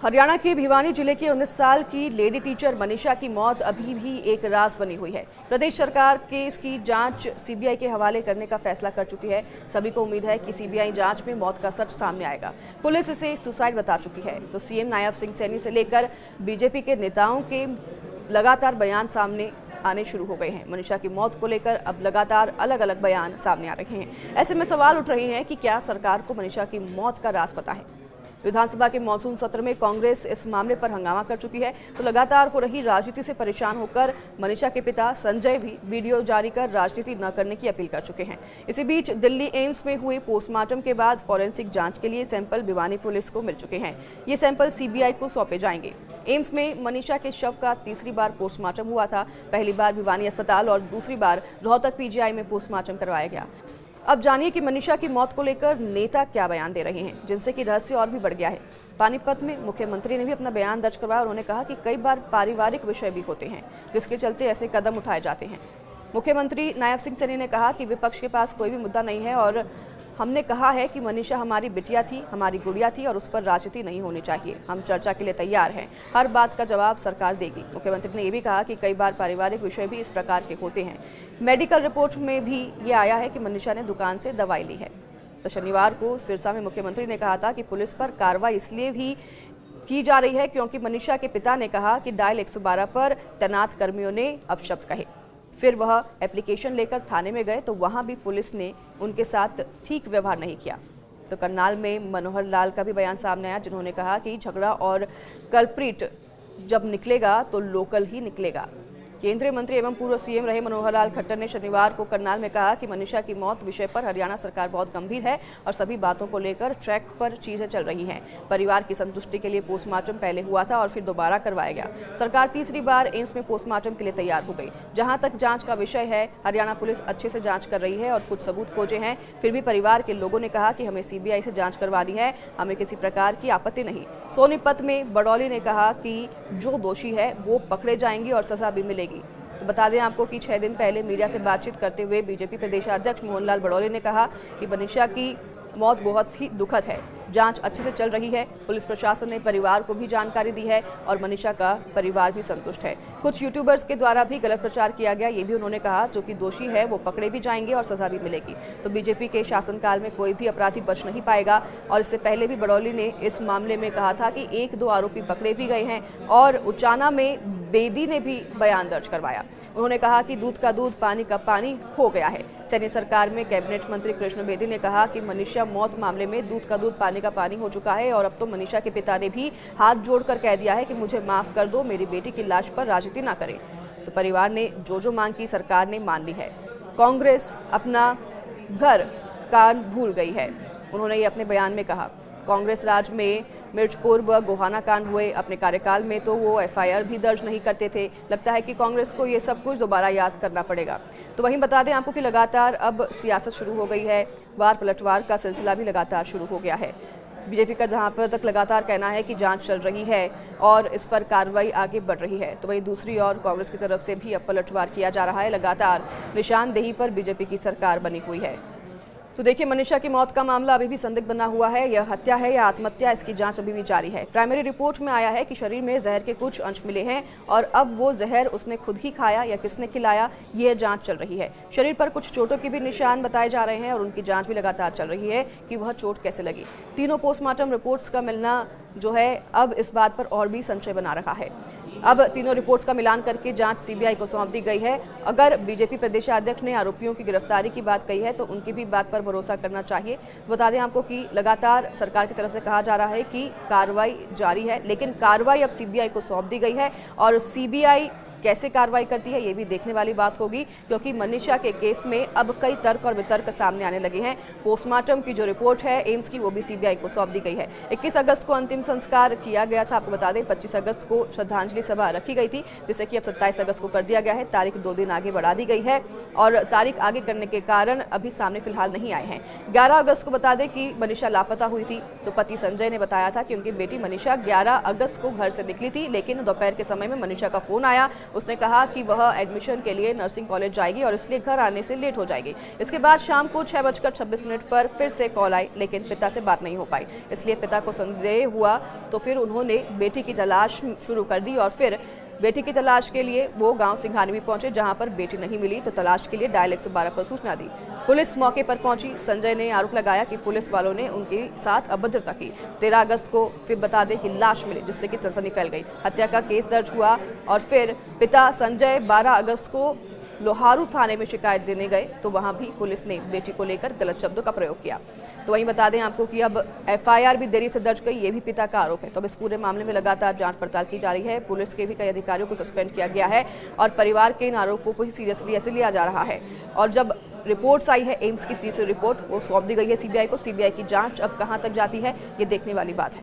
हरियाणा के भिवानी जिले की 19 साल की लेडी टीचर मनीषा की मौत अभी भी एक राज बनी हुई है। प्रदेश सरकार केस की जांच सीबीआई के हवाले करने का फैसला कर चुकी है। सभी को उम्मीद है कि सीबीआई जांच में मौत का सच सामने आएगा। पुलिस इसे सुसाइड बता चुकी है, तो सीएम नायब सिंह सैनी से लेकर बीजेपी के नेताओं के लगातार बयान सामने आने शुरू हो गए हैं। मनीषा की मौत को लेकर अब लगातार अलग अलग बयान सामने आ रहे हैं। ऐसे में सवाल उठ रहे हैं कि क्या सरकार को मनीषा की मौत का राज पता है। विधानसभा के मॉनसून सत्र में कांग्रेस इस मामले पर हंगामा कर चुकी है, तो लगातार हो रही राजनीति से परेशान होकर मनीषा के पिता संजय भी वीडियो जारी कर राजनीति न करने की अपील कर चुके हैं। इसी बीच दिल्ली एम्स में हुए पोस्टमार्टम के बाद फॉरेंसिक जांच के लिए सैंपल भिवानी पुलिस को मिल चुके हैं। ये सैंपल सीबीआई को सौंपे जाएंगे। एम्स में मनीषा के शव का तीसरी बार पोस्टमार्टम हुआ था। पहली बार भिवानी अस्पताल और दूसरी बार रोहतक पीजीआई में पोस्टमार्टम करवाया गया। अब जानिए कि मनीषा की मौत को लेकर नेता क्या बयान दे रहे हैं, जिनसे कि रहस्य और भी बढ़ गया है। पानीपत में मुख्यमंत्री ने भी अपना बयान दर्ज करवाया। उन्होंने कहा कि कई बार पारिवारिक विषय भी होते हैं, जिसके चलते ऐसे कदम उठाए जाते हैं। मुख्यमंत्री नायब सिंह सैनी ने कहा कि विपक्ष के पास कोई भी मुद्दा नहीं है और हमने कहा है कि मनीषा हमारी बिटिया थी, हमारी गुड़िया थी और उस पर राजनीति नहीं होनी चाहिए। हम चर्चा के लिए तैयार हैं, हर बात का जवाब सरकार देगी। मुख्यमंत्री ने यह भी कहा कि कई बार पारिवारिक विषय भी इस प्रकार के होते हैं। मेडिकल रिपोर्ट में भी ये आया है कि मनीषा ने दुकान से दवाई ली है। तो शनिवार को सिरसा में मुख्यमंत्री ने कहा था कि पुलिस पर कार्रवाई इसलिए भी की जा रही है क्योंकि मनीषा के पिता ने कहा कि डायल 112 पर तैनात कर्मियों ने अपशब्द कहे। फिर वह एप्लीकेशन लेकर थाने में गए तो वहां भी पुलिस ने उनके साथ ठीक व्यवहार नहीं किया। तो करनाल में मनोहर लाल का भी बयान सामने आया, जिन्होंने कहा कि झगड़ा और कल्प्रिट जब निकलेगा तो लोकल ही निकलेगा। केंद्रीय मंत्री एवं पूर्व सीएम रहे मनोहर लाल खट्टर ने शनिवार को करनाल में कहा कि मनीषा की मौत विषय पर हरियाणा सरकार बहुत गंभीर है और सभी बातों को लेकर ट्रैक पर चीजें चल रही हैं। परिवार की संतुष्टि के लिए पोस्टमार्टम पहले हुआ था और फिर दोबारा करवाया गया। सरकार तीसरी बार एम्स में पोस्टमार्टम के लिए तैयार हो गई। जहां तक जांच का विषय है, हरियाणा पुलिस अच्छे से जांच कर रही है और कुछ सबूत खोजे हैं। फिर भी परिवार के लोगों ने कहा कि हमें सीबीआई से जांच करवानी है, हमें किसी प्रकार की आपत्ति नहीं। सोनीपत में बड़ौली ने कहा कि जो दोषी है वो पकड़े जाएंगे और सजा भी मिलेगी। तो बता दें आपको कि 6 दिन पहले मीडिया से बातचीत करते हुए बीजेपी प्रदेशाध्यक्ष मोहनलाल बड़ौली ने कहा कि मनीषा की मौत बहुत ही दुखद है। जांच अच्छे से चल रही है। पुलिस प्रशासन ने परिवार को भी जानकारी दी है और मनीषा का परिवार भी संतुष्ट है। कुछ यूट्यूबर्स के द्वारा भी गलत प्रचार किया गया, ये भी उन्होंने कहा। जो कि दोषी है वो पकड़े भी जाएंगे और सजा भी मिलेगी। तो बीजेपी के शासनकाल में कोई भी अपराधी बच नहीं पाएगा। और इससे पहले भी बड़ौली ने इस मामले में कहा था कि 1-2 आरोपी पकड़े भी गए हैं और उचाना में बेदी ने भी बयान दर्ज करवाया। उन्होंने कहा कि दूध का दूध पानी का पानी हो गया है। सैनी सरकार में कैबिनेट मंत्री कृष्ण बेदी ने कहा कि मनीषा मौत मामले में दूध का दूध पानी का पानी हो चुका है और अब तो मनीषा के पिता ने भी हाथ जोड़कर कह दिया है कि मुझे माफ कर दो, मेरी बेटी की लाश पर राजनीति ना करें। तो परिवार ने जो मांग की सरकार ने मान ली है। कांग्रेस अपना घर कान भूल गई है, उन्होंने ये अपने बयान में कहा। कांग्रेस राज में मिर्चपुर व गोहाना कांड हुए, अपने कार्यकाल में तो वो एफआईआर भी दर्ज नहीं करते थे। लगता है कि कांग्रेस को ये सब कुछ दोबारा याद करना पड़ेगा। तो वहीं बता दें आपको कि लगातार अब सियासत शुरू हो गई है। वार पलटवार का सिलसिला भी लगातार शुरू हो गया है। बीजेपी का जहां पर तक लगातार कहना है कि जांच चल रही है और इस पर कार्रवाई आगे बढ़ रही है, तो वहीं दूसरी ओर कांग्रेस की तरफ से भी अब पलटवार किया जा रहा है। लगातार निशानदेही पर बीजेपी की सरकार बनी हुई है। तो देखिए, मनीषा की मौत का मामला अभी भी संदिग्ध बना हुआ है। यह हत्या है या आत्महत्या, इसकी जांच अभी भी जारी है। प्राइमरी रिपोर्ट में आया है कि शरीर में जहर के कुछ अंश मिले हैं और अब वो जहर उसने खुद ही खाया या किसने खिलाया, यह जांच चल रही है। शरीर पर कुछ चोटों के भी निशान बताए जा रहे हैं और उनकी जांच भी लगातार चल रही है कि वह चोट कैसे लगी। तीनों पोस्टमार्टम रिपोर्ट्स का मिलना जो है अब इस बात पर और भी संशय बना रहा है। अब तीनों रिपोर्ट्स का मिलान करके जांच सीबीआई को सौंप दी गई है। अगर बीजेपी प्रदेशाध्यक्ष ने आरोपियों की गिरफ्तारी की बात कही है तो उनकी भी बात पर भरोसा करना चाहिए। तो बता दें आपको कि लगातार सरकार की तरफ से कहा जा रहा है कि कार्रवाई जारी है, लेकिन कार्रवाई अब सीबीआई को सौंप दी गई है और सीबीआई कैसे कार्रवाई करती है ये भी देखने वाली बात होगी, क्योंकि मनीषा के केस में अब कई तर्क और वितर्क सामने आने लगे हैं। पोस्टमार्टम की जो रिपोर्ट है एम्स की, वो भी सीबीआई को सौंप दी गई है। 21 अगस्त को अंतिम संस्कार किया गया था। आपको बता दें 25 अगस्त को श्रद्धांजलि सभा रखी गई थी, जिसे कि अब 27 अगस्त को कर दिया गया है। तारीख 2 दिन आगे बढ़ा दी गई है और तारीख आगे करने के कारण अभी सामने फिलहाल नहीं आए हैं। 11 अगस्त को बता दें कि मनीषा लापता हुई थी, तो पति संजय ने बताया था कि उनकी बेटी मनीषा 11 अगस्त को घर से निकली थी, लेकिन दोपहर के समय में मनीषा का फोन आया। उसने कहा कि वह एडमिशन के लिए नर्सिंग कॉलेज जाएगी और इसलिए घर आने से लेट हो जाएगी। इसके बाद शाम को 6:26 पर फिर से कॉल आई, लेकिन पिता से बात नहीं हो पाई। इसलिए पिता को संदेह हुआ तो फिर उन्होंने बेटी की तलाश शुरू कर दी और फिर बेटी की तलाश के लिए वो गांव सिंघानी भी पहुंचे, जहां पर बेटी नहीं मिली तो तलाश के लिए डायल 112 पर सूचना दी। पुलिस मौके पर पहुंची। संजय ने आरोप लगाया कि पुलिस वालों ने उनके साथ अभद्रता की। 13 अगस्त को फिर बता दें कि लाश मिली, जिससे कि सनसनी फैल गई। हत्या का केस दर्ज हुआ और फिर पिता संजय 12 अगस्त को लोहारू थाने में शिकायत देने गए तो वहां भी पुलिस ने बेटी को लेकर गलत शब्दों का प्रयोग किया। तो वहीं बता दें आपको कि अब एफआईआर भी देरी से दर्ज गई, ये भी पिता का आरोप है। तो अब इस पूरे मामले में लगातार जांच पड़ताल की जा रही है। पुलिस के भी कई अधिकारियों को सस्पेंड किया गया है और परिवार के इन आरोपों को ही सीरियसली ऐसे लिया जा रहा है। और जब रिपोर्ट्स आई है एम्स की तीसरी रिपोर्ट, वो सौंप दी गई है सीबीआई को। सीबीआई की जांच अब कहां तक जाती है, ये देखने वाली बात है।